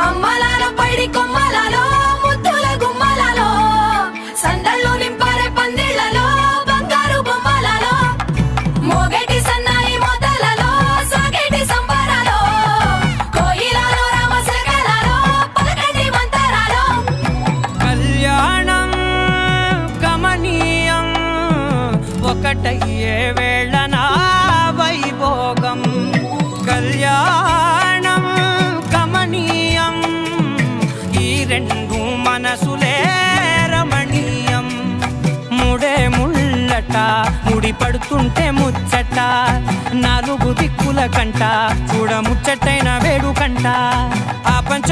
అమ్మలాలో పైడి కొమ్మలలో ముద్దుల గుమ్మలలో సందళ్ళు నింపారే పందిళ్లలో బంగారు బొమ్మలలో మోగేటి సన్నాయి మోతలలో సాగేటి సంబరాలో కోయిలలో రామశకలలో పలకటి మంతరాలో కళ్యాణం గమనీయం ఒకటయ్యే వేళనా వైభోగం కళ్యాణం గమనీయం ఈ రెండు మనసులే రమణీయం ముడే ముళ్ళట ముడి పడుతుంటే ముచ్చట నాలుగు దిక్కుల కంట చూడ ముచ్చటైన వేడుకంట ఆ పంచ